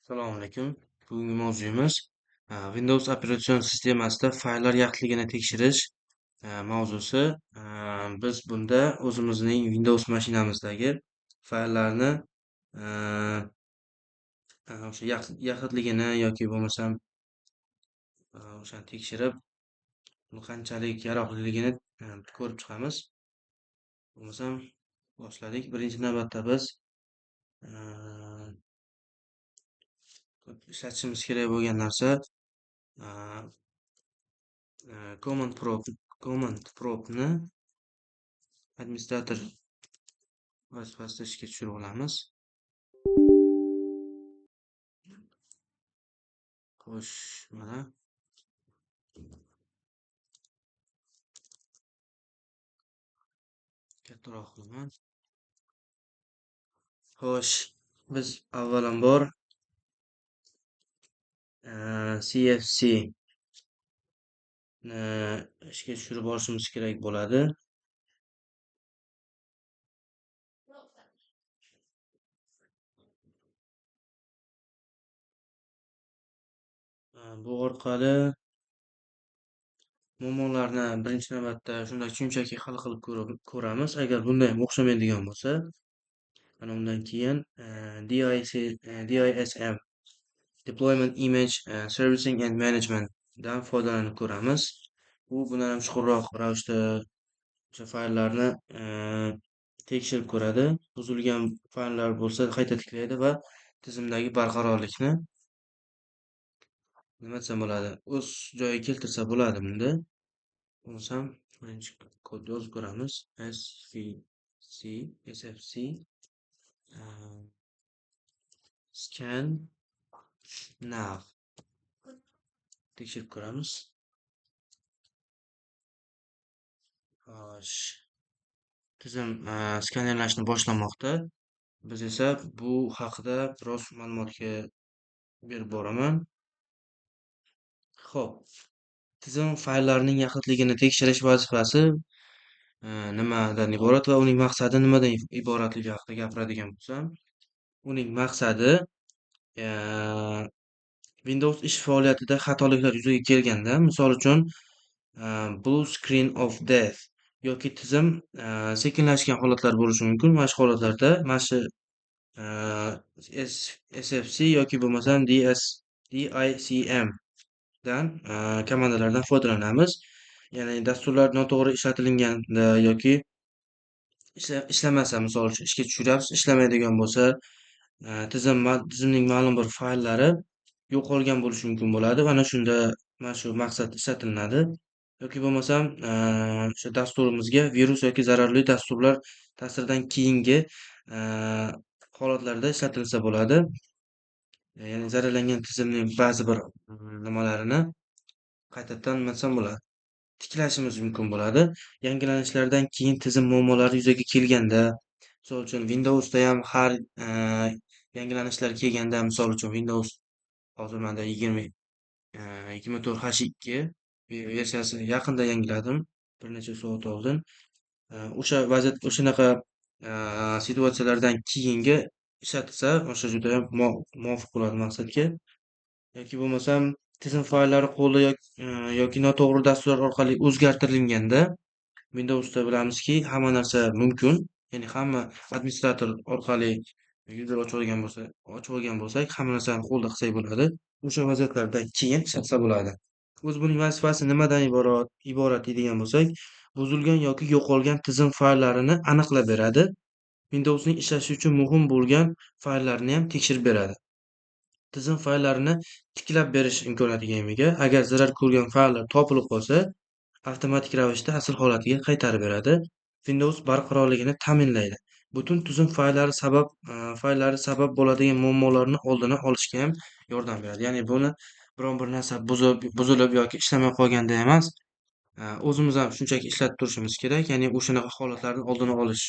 Assalomu alaykum. Bugungi mavzuyimiz Windows operatsion sistemasida fayllar yaxlitligini tekshirish mavzusi. Biz bunda o'zimizning Windows mashinamizdagi fayllarni e, o'sha yaxlitligini yoki bo'lmasam o'shani tekshirib, uni qanchalik yaroqliligini ko'rib chiqamiz. Bo'lmasam boshladik. Birinchi navbatda biz e, ishlatishimiz kerak bo'lgan narsa e, command promptni administrator vazifasida ishga tushirib olamiz. Xo'sh, mana kattaroq qilaman. Xo'sh, biz avvalambor CFC ni ishga tushirib olishimiz kerak bo'ladi. Bu orqali muammolarni birinchi navbatda shunday shunchaki hal qilib ko'ramiz. Agar bunday o'xshamaydigan bo'lsa, mana undan keyin DISM Deployment Image Servicing and Management dan foydalanib ko'ramiz. U bundan ham chuqurroq ravishda o'sha fayllarni tekshirib ko'radi. Buzilgan fayllar bo'lsa qayta tiklaydi va tizimdagi barqarorlikni nima desam bo'ladi, o'z joyiga keltirsa bo'ladi bunda. Bo'lmasam birinchi kodni yozib ko'ramiz. SFC scan nav tekshirib ko'ramiz. Xo'sh, tizim skanerlashni boshlamoqda. Biz esa bu haqida biroz ma'lumotga berib boraman. Xo'p, tizim fayllarning yaxlitligini tekshirish vazifasi nimadan iborat va uning maqsadi nimadan iboratligi haqida gapiradigan bo'lsam, uning maqsadi Windows ish faoliyatida xatoliklar yuzaga kelganda, misol uchun blue screen of death yoki tizim sekinlashgan holatlar bo'lishi mumkin. Mana shu holatlarda mana shu SFC yoki bo'lmasam DICM dan komandalardan foydalanamiz. Ya'ni dasturlar noto'g'ri ishlatilganda yoki ishlamasa, misol uchun ishga tushiryapsiz, ishlamaydigan bo'lsa, tizimning ma'lum bir fayllari yo'qolgan bo'lishi mumkin bo'ladi. Mana shunda mana shu maqsad ishlatilinadi. Yoki bo'lmasam, o'sha dasturimizga virus yoki zararli dasturlar ta'siridan keyingi holatlarda ishlatilsa bo'ladi. Ya'ni zararlangan tizimning ba'zi bir nimalarini qaytadan nima desam bo'ladi, tiklashimiz mumkin bo'ladi. Yangilanishlardan keyin tizim muammolari yuzaga kelganda, misol uchun Windowsda ham har yangilanishlar kelganda, misol uchun Windows hozir menda 24H2 versiyasini yaqinda yangiladim, bir necha soat oldin. O'sha vaziyat o'shanaqa situatsiyalardan keyingi ishlatilsa, o'sha juda ham muvofiq bo'ladi maqsadga. Yoki bo'lmasam tizim fayllari qo'lda yoki noto'g'ri dasturlar orqali o'zgartirilganda, Windowsda bilamizki, hamma narsa mumkin. Ya'ni hamma administrator orqali user ochib olgan bo'lsak, hamma narsani qo'lda qilsak bo'ladi. O'sha vaziyatlardan keyin ishlatsa bo'ladi. O'zi buning vazifasi nimadan iborat deydigan bo'lsak, buzilgan yoki yo'qolgan tizim fayllarini aniqlab beradi. Windowsning ishlashi uchun muhim bo'lgan fayllarni ham tekshirib beradi. Tizim fayllarini tiklab berish imkoniyatiga ega. Agar zarar ko'rgan fayllar topilib qolsa, avtomatik ravishda asl holatiga qaytarib beradi. Windows barqarorligini ta'minlaydi. Butun tizim fayllari sabab bo'ladigan muammolarni oldini olishga ham yordam beradi. Ya'ni buni biron bir narsa buzilib yoki ishlamay qolganda emas, o'zimiz ham shunchaki ishlatib turishimiz kerak. Ya'ni o'shanaqa holatlarni oldini olish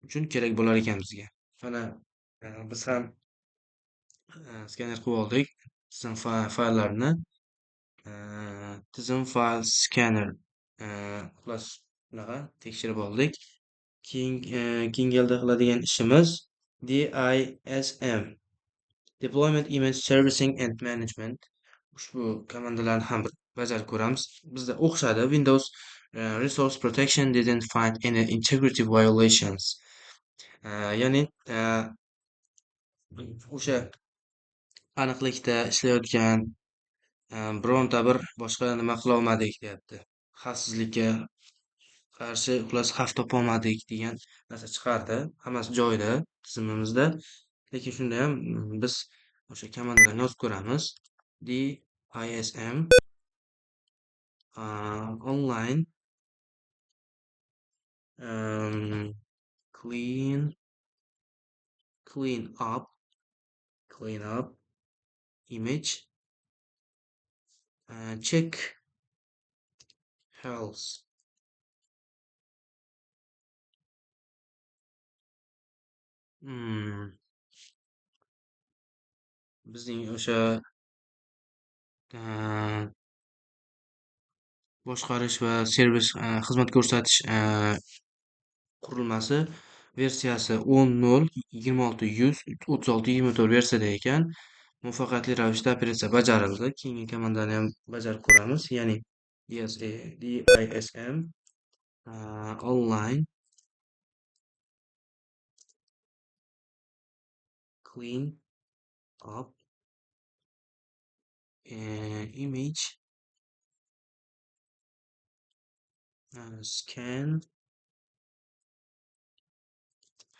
uchun kerak bo'lar ekan bizga. Mana biz ham skaner qilib oldik tizim fayllarni. Tizim fayl scanner xullas bunaqa tekshirib oldik. Keyingi galda qiladigan ishimiz DISM Deployment Image Servicing and Management. Ushbu komandalarni ham bajarib ko'ramiz. Bizda o'xshadi. Windows Resource Protection didn't find any integrity violations. Ya'ni o'sha aniqlikda ishlayotgan bironta bir boshqa nima qilolmadik deyapti. Xavfsizlikka qarshi xullas xavf topolmadik degan narsa chiqardi. Hammasi joyida tizimimizda. Lekin shunda ham biz o'sha komandalarni yozib ko'ramiz. DISM online um, clean clean up clean up image check health. Hmm, bizning o'sha boshqarish va servis xizmat ko'rsatish qurilmasi versiyasi 10.0.26.100.36.24 versiyada ekan. Muvaffaqiyatli ravishda operatsiya bajarildi. Keyingi komandani ham bajarib ko'ramiz. Ya'ni DISM online clean up image scan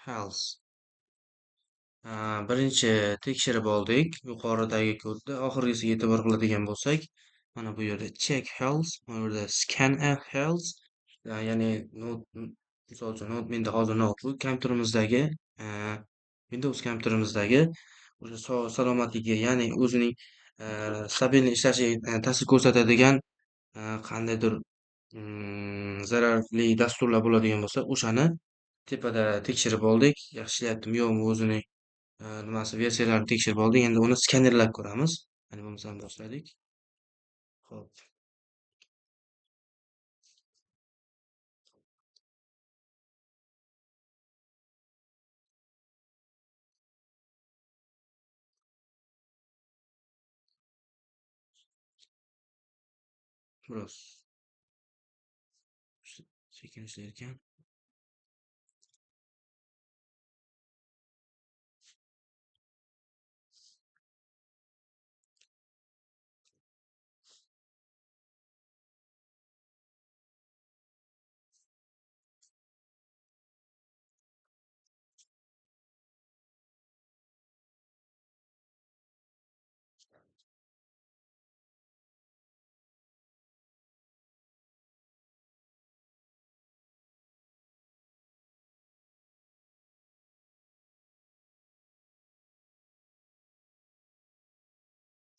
health. Birinchi tekshirib oldik yuqoridagi kodda. Oxirgisiga e'tibor qiladigan bo'lsak, mana bu yerda check health, mana bu yerda scan health, ya'ni misol uchun menda hozir notebook kompyuterimizdagi Windows kompyuterimizdagi o'sha salomatligiga, ya'ni o'zining stabilniy ishlashiga ta'sir ko'rsatadigan qandaydir zararli dasturlar bo'ladigan bo'lsa, o'shani tepada tekshirib oldik. Yaxshi ishlayaptimi yo'qmi o'zining nimasi versiyalarini tekshirib oldik. Endi uni skanerlab ko'ramiz. Mana bo'lmasam boshladik. Xo'p, biroz sekin ishlar ekan.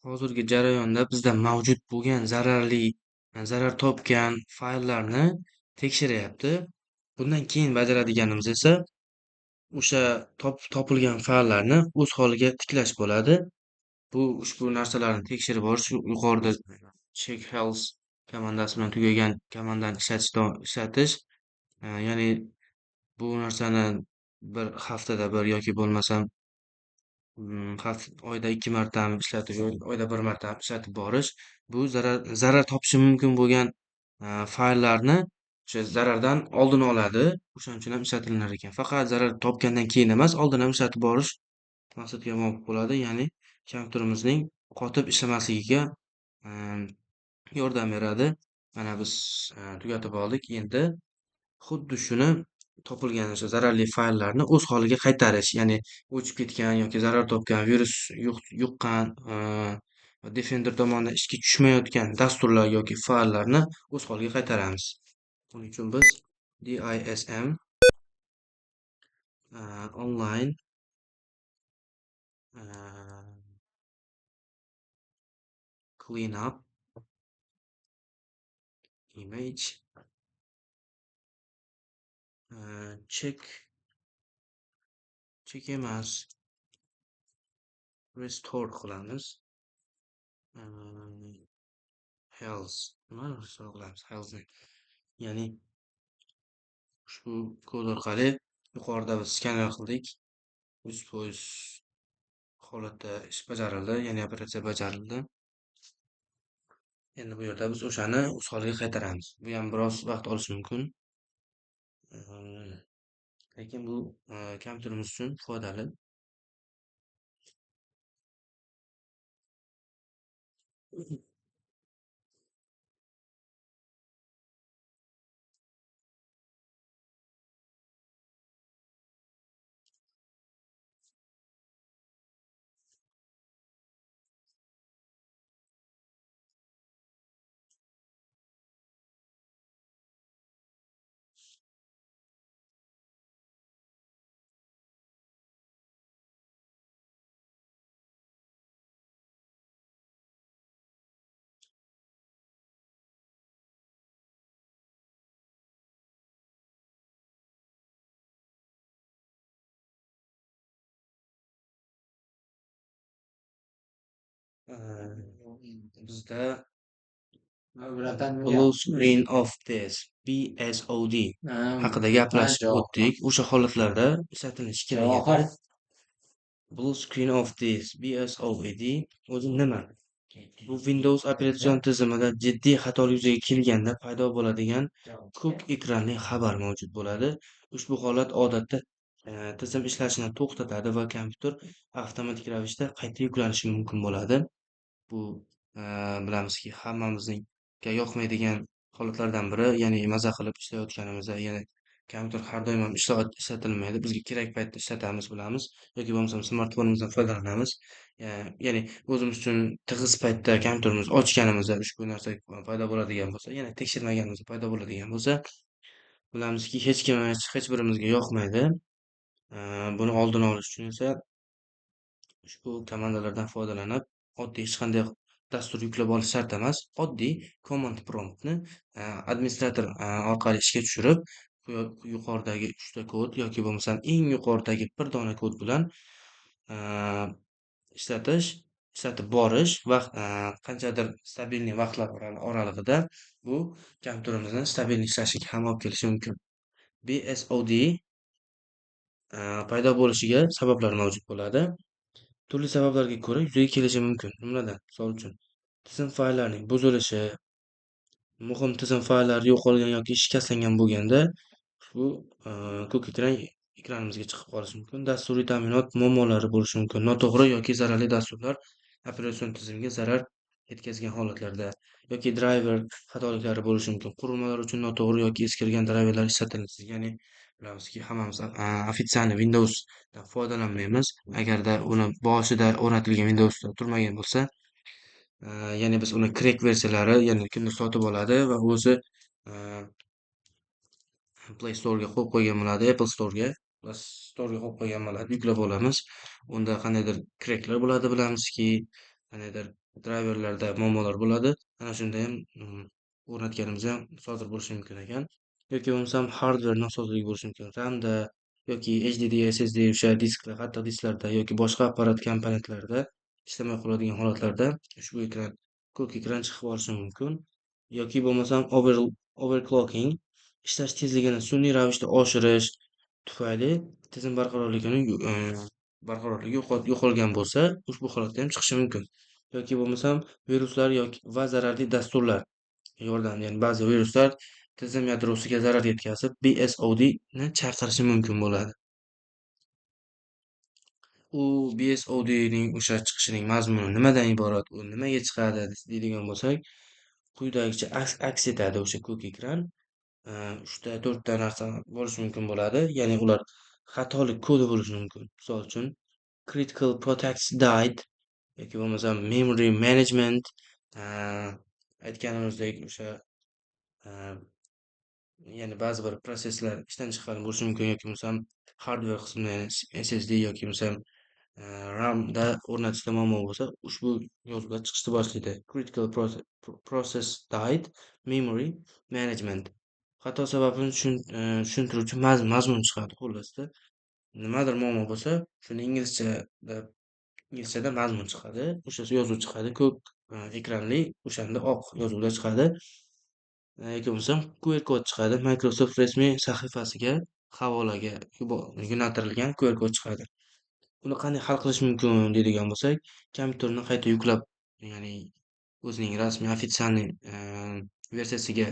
Hozirgi jarayonda bizda mavjud bo'lgan zarar topgan fayllarni tekshiryapti. Bundan keyin bajaradiganimiz esa o'sha topilgan fayllarni o'z holiga tiklash bo'ladi. Ushbu narsalarni tekshirib borish yuqorida check health komandasi bilan tugagan komandani ishlatish, ya'ni bu narsani bir haftada bir yoki bo'lmasam oyda 2 martami ishlatib oyda 1 marta ishlatib borish. Bu zarar topishi mumkin bo'lgan fayllarni o'sha zarardan oldini oladi. O'shaning uchun ham ishlatilar ekan. Faqat zarar topgandan keyin emas, oldin ham ishlatib borish maqsadga muvofiq bo'ladi. Ya'ni kompyuterimizning qotib ishlamasligiga yordam beradi. Mana biz tugatib oldik. Endi xuddi shuni topilgan o'sha zararli fayllarni o'z holiga qaytarish, ya'ni o'chib ketgan yoki zarar topgan, virus yuqqan va Defender tomonidan ishga tushmayotgan dasturlar yoki fayllarni o'z holiga qaytaramiz. Buning uchun biz DISM online clean up image check emas, restore qilamiz. Health nima restore qilamiz healthni, ya'ni ushbu kod orqali yuqorida biz skaner qildik. 100% holatda ish bajarildi, ya'ni operatsiya bajarildi. Endi bu yerda biz o'shani o'z holiga qaytaramiz. Bu ham biroz vaqt olishi mumkin. Eee, lekin bu kompyuterimiz uchun foydali. Bizda Blue Screen of Death, BSOD haqida gaplashib o'tdik. O'sha holatlarda ishlatilishi kerak edi. Blue Screen of Death, BSOD o'zi nima? Bu Windows operatsion tizimida jiddiy xatolik yuzaga kelganda paydo bo'ladigan ko'k ekranli xabar mavjud bo'ladi. Ushbu holat odatda tizim ishlashini to'xtatadi va kompyuter avtomatik ravishda qayta yuklanishi mumkin bo'ladi. Bu bilamizki hammamizga yoqmaydigan holatlardan biri, ya'ni maza qilib ishlayotganimizda, ya'ni kompyuter har doim ham ishlatilmaydi. Bizga kerak paytda ishlatamiz, bilamiz, yoki bo'lmasam smartfonimizdan foydalanamiz. Ya'ni o'zimiz uchun tig'iz paytda kompyuterimizni ochganimizda ushbu narsa paydo bo'ladigan bo'lsa, ya'ni tekshirmaganimizda paydo bo'ladigan bo'lsa, bilamizki hech birimizga yoqmaydi. Buni oldini olish uchun esa ushbu komandalardan foydalanib, oddiy hech qanday dastur yuklab olish shart emas. Oddiy command promptni administrator orqali ishga tushirib, yuqoridagi 3 ta kod yoki bo'lmasam eng yuqoridagi bir dona kod bilan a, ishlatish, ishlatib borish va qanchadir stabilniy vaqtlar oralig'ida bu kompyuterimizni stabilniy ishlashiga ham olib kelishi mumkin. BSOD paydo bo'lishiga sabablar mavjud bo'ladi. Turli sabablarga ko'ra yuzaga kelishi mumkin. Jumladan, misol uchun, tizim fayllarning buzilishi, muhim tizim fayllari yo'qolgan yoki shikastlangan bo'lganda ushbu ko'k ekranimizga chiqib qolishi mumkin. Dasturiy ta'minot muammolari bo'lishi mumkin. Noto'g'ri yoki zararli dasturlar operatsion tizimga zarar yetkazgan holatlarda yoki drayver xatoliklari bo'lishi mumkin. Qurilmalar uchun noto'g'ri yoki eskirgan drayverlar ishlatilsa, ya'ni bilamizki hammamiz ofitsialniy Windowsdan foydalanmaymiz. Agarda uni boshida o'rnatilgan Windowsda turmagan bo'lsa, ya'ni biz uni crack versiyalari, ya'ni kimdir sotib oladi va o'zi Play Store'ga qo'yib qo'ygan bo'ladi, Apple Store'ga qo'yib qo'ygan bo'ladi, yuklab olamiz. Unda qandaydir cracklar bo'ladi, bilamizki, qandaydir drayverlarda muammolar bo'ladi. Ana shunda ham o'rnatganimizda ham sodir bo'lishi mumkin ekan. Yoki bo'lmasam hardver nosozligi bo'lishi mumkin. RAMda yoki HDD, SSD o'sha disklar, qattiq disklarda yoki boshqa apparat komponentlarida ishlamay qoladigan holatlarda ushbu ekran, ko'k ekran chiqib qolishi mumkin. Yoki bo'lmasam overclocking, ishlash tezligini sun'iy ravishda oshirish tufayli tizim barqarorligi yo'qolgan bo'lsa, ushbu holatda ham chiqishi mumkin. Yoki bo'lmasam viruslar va zararli dasturlar yordamida, ya'ni ba'zi viruslar tizim yadrosiga zarar yetkazib, BSODni chaqirishi mumkin bo'ladi. U BSODning o'sha chiqishining mazmuni nimadan iborat, u nimaga chiqadi deydigan bo'lsak, quyidagicha aks etadi o'sha ko'k ekran. 3 ta 4 ta narsa bo'lishi mumkin bo'ladi. Ya'ni ular xatolik kodi bo'lishi mumkin. Misol uchun, critical protects died yoki bo'lmasam memory management, aytganimizdek o'sha ya'ni ba'zi bir proseslar ishdan chiqqan bo'lishi mumkin yoki bo'lmasam hardware qismida, ya'ni SSD yoki bo'lmasam RAMda o'rnatishda muammo bo'lsa, ushbu yozuvlar chiqishni boshlaydi. Critical process died, memory management. Xato sababini tushuntiruvchi mazmun chiqadi. Xullasda, nimadir muammo bo'lsa, shuni inglizchada mazmun chiqadi. O'sha yozuv chiqadi. Ko'k ekranli, o'shanda oq yozuvlar chiqadi. Yoki bo'lmasam QR kod chiqadi. Microsoft rasmiy sahifasiga havolaga yo'naltirilgan QR kod chiqadi. Uni qanday hal qilish mumkin deydigan bo'lsak, kompyuterni qayta yuklab, ya'ni o'zining rasmiy ofitsialniy versiyasiga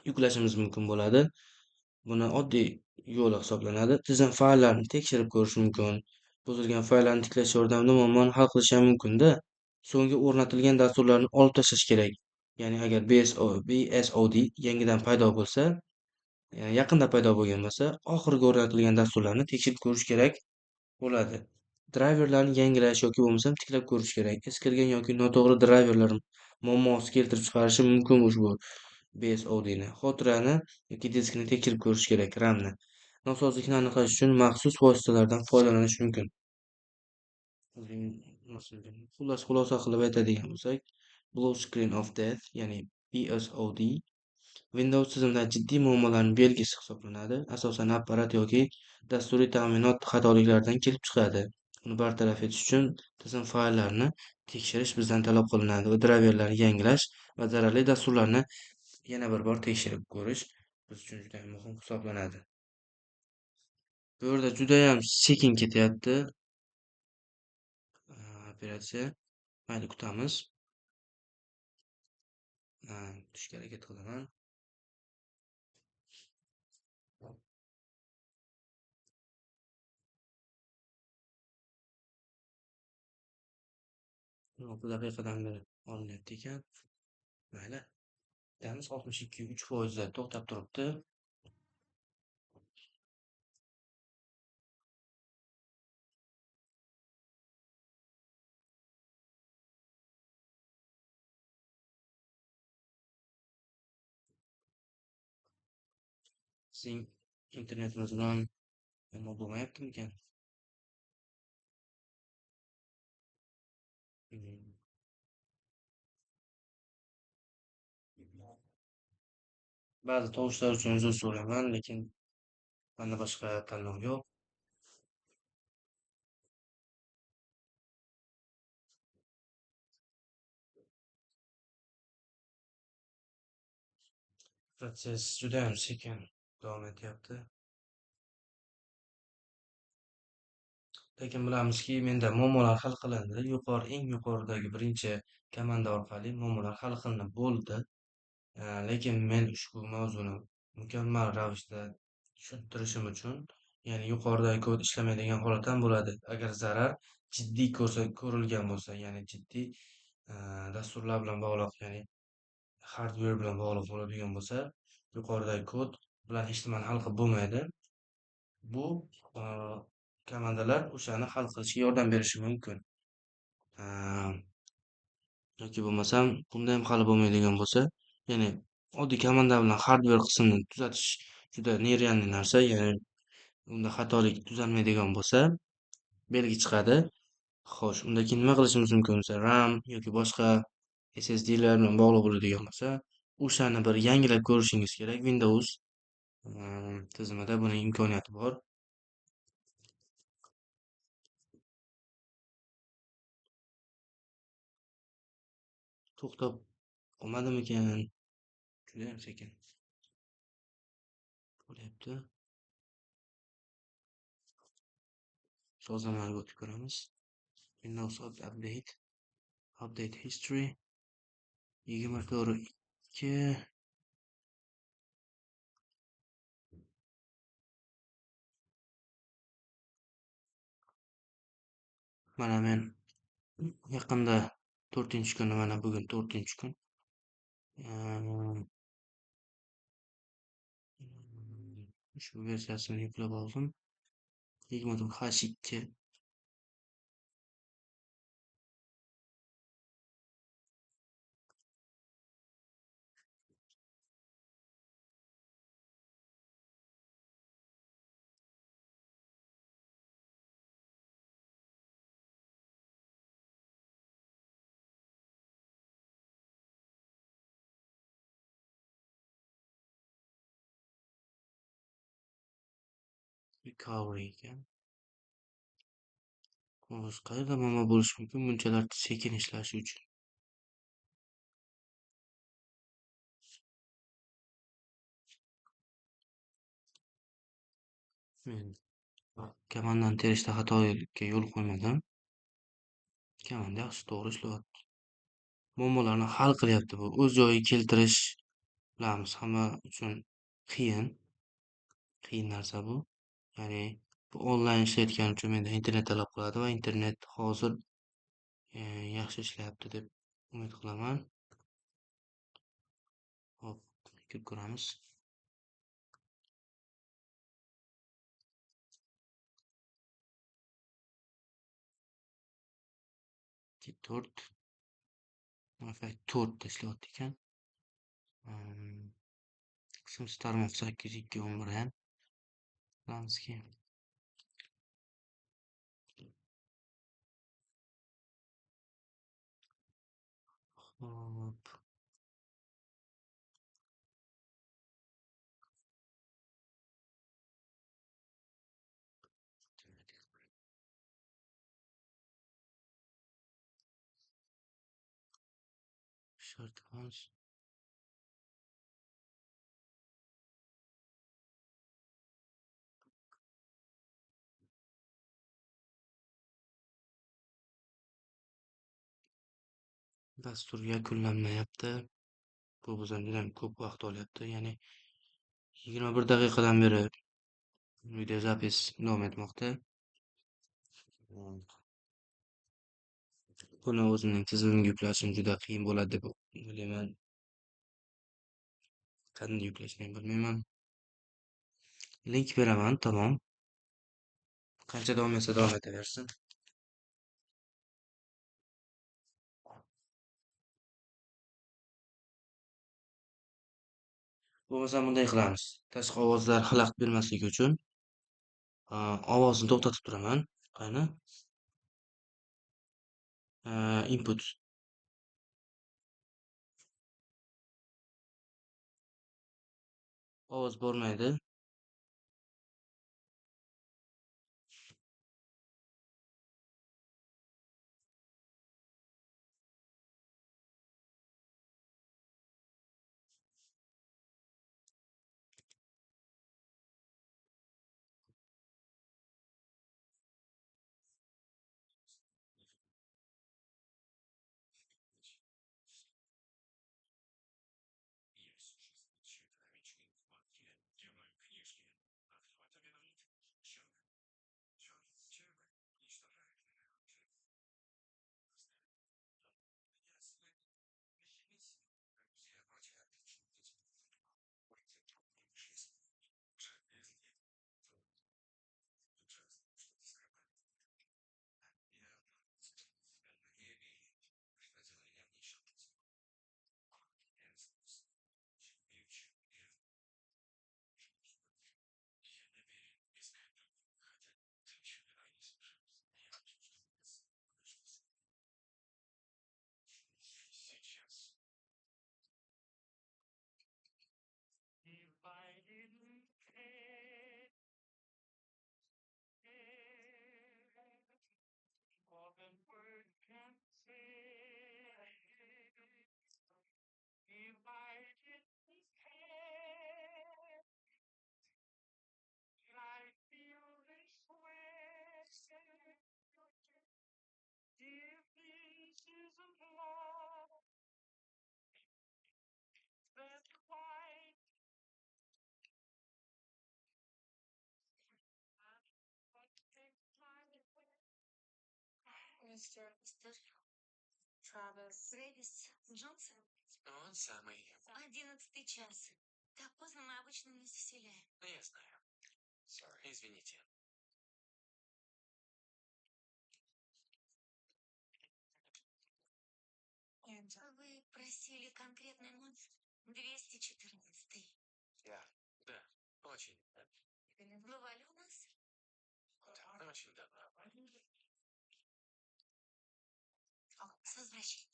yuklashimiz mumkin bo'ladi. Buni oddiy yo'li hisoblanadi. Tizim fayllarni tekshirib ko'rish mumkin. Buzilgan fayllarni tiklash yordamida muammoni hal qilish ham mumkin-da. So'nggi o'rnatilgan dasturlarni olib tashlash kerak. Ya'ni agar BSOD yangidan paydo bo'lsa, yaqinda paydo bo'lgan bo'lsa, oxirgi o'rnatilgan dasturlarni tekshirib ko'rish kerak bo'ladi. Drayverlarni yangilash yoki bo'lmasam tiklab ko'rish kerak. Eskirgan yoki noto'g'ri drayverlar muammosi keltirib chiqarishi mumkin ushbu BSODni. Xotirani yoki diskni tekshirib ko'rish kerak, RAMni. Nosozlikni aniqlash uchun maxsus vositalardan foydalanish mumkin. Xullas, xulosa qilib aytadigan bo'lsak, Blue Screen of Death, ya'ni BSOD Windows tizimida jiddiy muammolarning belgisi hisoblanadi. Asosan apparat yoki dasturiy ta'minot xatoliklaridan kelib chiqadi. Uni bartaraf etish uchun tizim fayllarini tekshirish bizdan talab qilinadi va drayverlarni yangilash va zararli dasturlarni yana bir bor tekshirib ko'rish biz uchun juda muhim hisoblanadi. Bu yerda judayam sekin ketyapti operatsiya. Mayli kutamiz. Kutishga harakat qilaman. Olti daqiqadan beri olinyapti ekan. Mayli. Kutamiz 62-3% to'xtab turibdi. Sizning internetimiz bilan nima bo'lmayaptimikan? Ba'zi tovushlar uchun uzr so'rayman, lekin menda boshqa tanlov yo'q. Protsess judayam sekin davom etyapti. Lekin bilamizki, menda muammolar hal qilindi. Eng yuqoridagi birinchi komanda orqali muammolar hal qilinib bo'ldi. Lekin men ushbu mavzuni mukammal ravishda tushuntirishim uchun, ya'ni yuqoridagi kod ishlamaydigan holat ham bo'ladi. Agar zarar jiddiy ko'rilgan bo'lsa, ya'ni jiddiy dasturlar bilan bog'liq, ya'ni hardware bilan bog'liq bo'ladigan bo'lsa, yuqoridagi kod bilan hech nimani hal qilib bo'lmaydi. Bu komandalar o'shani hal qilishga yordam berishi mumkin. Yoki bo'lmasam, bunda ham hali bo'lmaydigan bo'lsa, ya'ni oddiy komanda bilan hardware qismini tuzatish juda nerealniy narsa, ya'ni unda xatolik tuzalmaydigan bo'lsa, belgi chiqadi. Xo'sh, unda keyin nima qilishimiz mumkin bo'lsa, RAM yoki boshqa SSDlar bilan bog'liq bo'ladigan bo'lsa, o'shani bir yangilab ko'rishingiz kerak. Windows tizimida buning imkoniyati bor. To'xtab qolmadimikan? Judayam sekin bo'lyapti. Sozlamalarga o'tib ko'ramiz. Windows Update History 24.2 Mana men yaqinda 4-kun, mana bugun 4-kun. Ushbu versiyasini yuklab oldim. 24H2 recovery ekan. Xo'sh, qayerda muammo bo'lishi mumkin bunchalar sekin ishlashi uchun? Men Kamandan terishda xatoga yo'l qo'ymadim. Kamanda yaxshi to'g'ri ishlayapti. Muammolarni hal qilyapti bu. O'z joyiga keltirish, bilamiz, hamma uchun qiyin, qiyin narsa bu. Ya'ni bu onlayn ishlayotganim uchun menda internet talab qiladi va internet hozir yaxshi ishlayapti deb umid qilaman. Hop, kirib ko'ramiz. Ikki, to'rt, Wi-Fi 4 da ishlayapti ekan. Qismsiz tarmoq 8.2.11 ham bilamizki. Hop. Shortcuts. Dastur yakunlanmayapti. Bu bizdan juda ko'p vaqt olyapti. Ya'ni 21 daqiqadan beri videozapis davom etmoqda. Buni o'zimning tizimimga yuklashim juda qiyin bo'ladi deb o'ylayman. Qanday yuklashni bilmayman. Link beraman, tamom. Qancha davom etsa davom etaversin. Bo'lmasa bunday qilamiz. Tashqi ovozlar xalaqit bermasligi uchun ovozni to'xtatib turaman. Qani? Input. Ovoz bormaydi. Мистер Трэвис Джонсон? Он самый. 11 час. Так поздно мы обычно не заселяем. Я знаю. Извините. Вы просили конкретный номер? 214. Да, очень. Бывали у нас? Да, очень давно. С возвращением.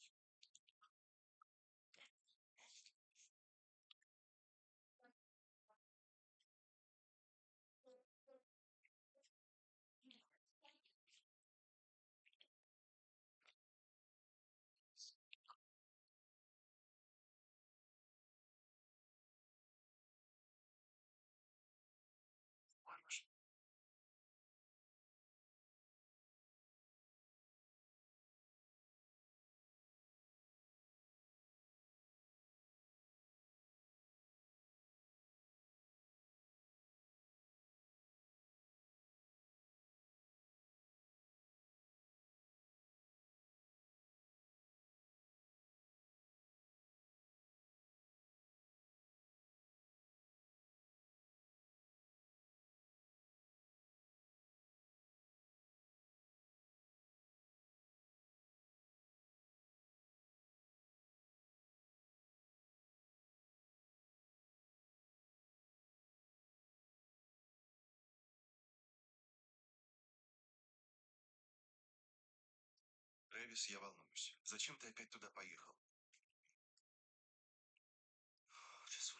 Трэвис, я волнуюсь. Зачем ты опять туда поехал?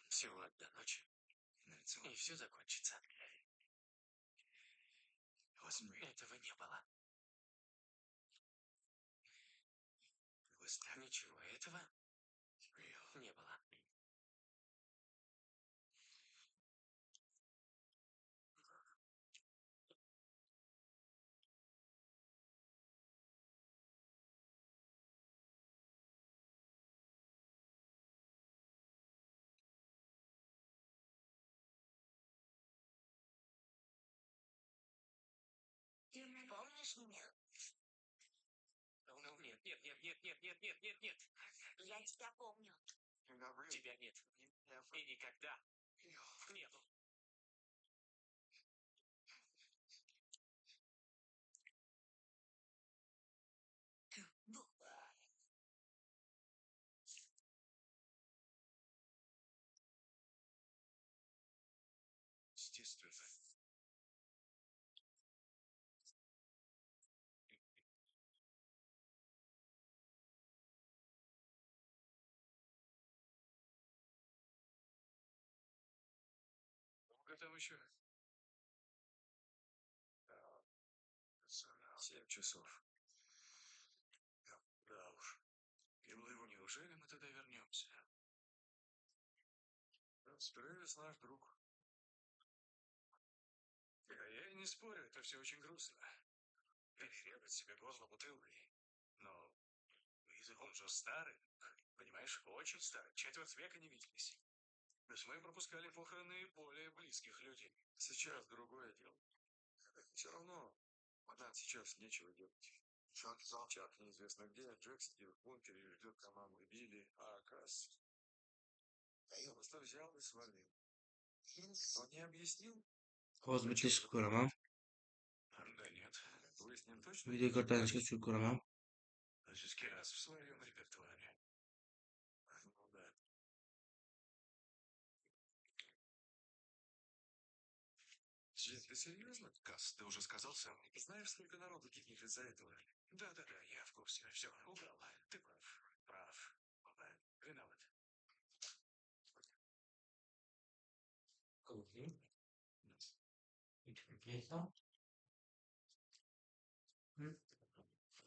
Всего одна ночь, и все закончится. Этого не было. Ничего этого не было. Ты помнишь меня? Ну, нет, нет, нет, нет, нет, нет, нет, нет, нет. Я тебя помню. Тебя нет. И никогда нету. Естественно. Сколько там еще? 7 часов. Да уж. Неужели мы туда вернемся? Стрелец наш друг. Я и не спорю, это все очень грустно. Перерезать себе горло бутылкой. Но он же старый, понимаешь, очень старый. Четверть века не виделись. То есть мы пропускали похороны более близких людей. Сейчас другое дело. Все равно, нам сейчас нечего делать. Чак неизвестно где, Джек сидит в бункере и ждет команды Билли, а Касс просто взял и свалил. Он не объяснил? Hozir bitta ishni ko'raman. Да нет. Вы с ним точно? Videokartanishga tushib ko'raman. Значит, Касс в своем репертуаре. Ну да. Джек, ты серьезно? Касс, ты уже сказал сам? Знаешь, сколько народу гибнет из-за этого? Да-да-да, я в курсе. Все, убрал. Ты прав. Прав. Виноват.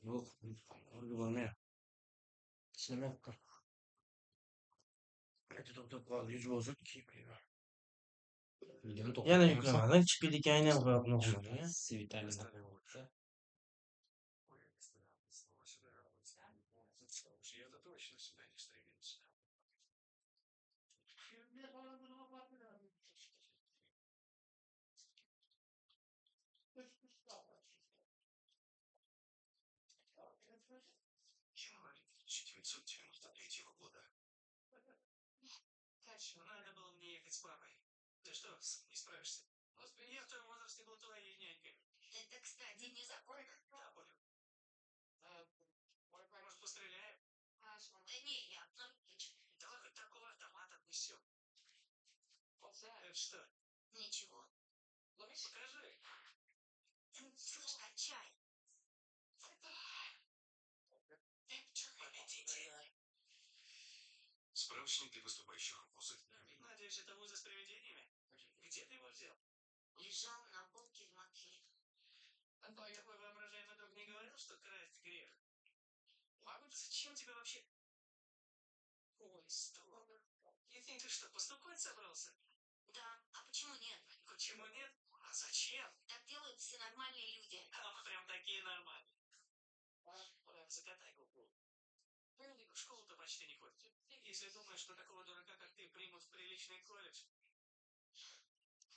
Yo'q, qo'lga bo'lmayapti. Ishlamayapti. Qayta to'xtab qoldi, yuz bo'lsin, kiymayman. Yana yuklamadim, chipid ekanini ham qo'yib qo'ymadim. Свиталина. Уж я-то точно сюда не стремился. Январь 1993 года. Надо было мне ехать с папой. Ты что, не справишься? Господи, я в твоем возрасте был твоей нянькой. Это, кстати, незаконно. Да, понял. Может, постреляем? Да не, я отлично. Давай хоть такого автомата отнесем. Это что? Ничего. Покажи. Слышь, отчай. Победитель. Справочник для поступающих в вузы. Надеюсь, это вузы с привидениями? Где ты его взял? Лежал на полке в Москве. Твой воображаемый друг не говорил, что красть грех? А вот зачем тебе вообще? Ой, стоп. Ты что, поступать собрался? Да. А почему нет? Почему нет? А зачем? Так делают все нормальные люди. А мы прям такие нормальные. Закатай губу. В школу-то почти не ходит. Если думаешь, что такого дурака, как ты, примут в приличный колледж,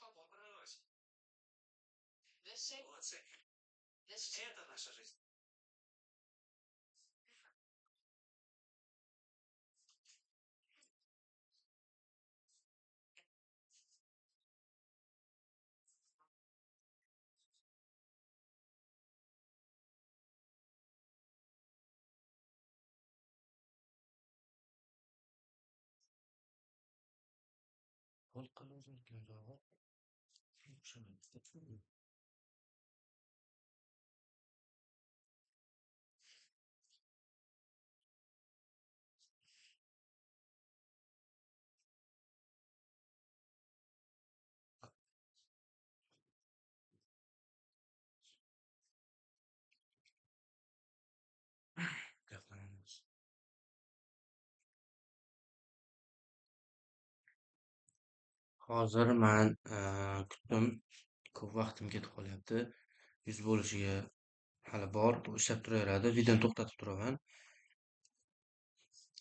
брось. Молодцы. Это наша жизнь. Qo'l qiluvchi ko'zog'i. O'xshamaydi. Hozir man kutdim, ko'p vaqtim ketib qolyapti. 100 bo'lishiga hali bor, u ishlab turaveradi. Videoni to'xtatib turaman.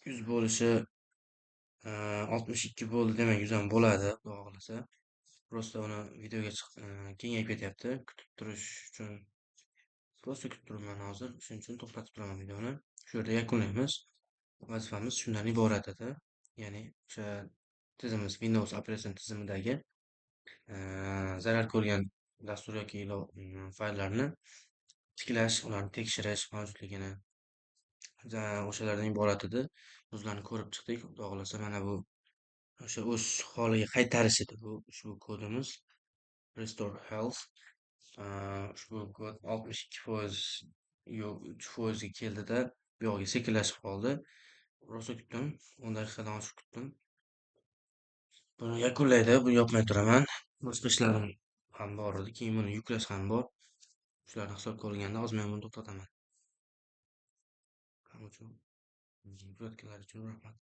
100 bo'lishi 62 bo'ldi, demak 100 ham bo'ladi, Xudo xohlasa. Просто uni videoga kengayib ketyapti. Kutib turish uchun просто kutib turibman hozir. Shuning uchun to'xtatib turaman videoni. Shu yerda yakunlaymiz. Vazifamiz shundan iborat edi. Ya'ni o'sha tizimimiz Windows operatsion tizimidagi zarar ko'rgan dastur yoki fayllarni tiklash, ularni tekshirish mavjudligini o'shalardan iborat edi. O'zlarini ko'rib chiqdik. Xudo xohlasa mana bu o'sha o'z holiga qaytarish edi bu ushbu kodimiz. Restore Health. Ushbu kod 62% yo'q 3%ga keldida bu yog'iga sekinlashib qoldi. Rosa kutdim, 10 daqiqadan oshiq kutdim. Buni yakunlaydi, buni yopmay turaman. Boshqa ishlarim ham bor edi, keyin buni yuklash ham bor. Shularni hisobga olganda hozir men buni to'xtataman. Shuning uchun kuzatganlar uchun rahmat.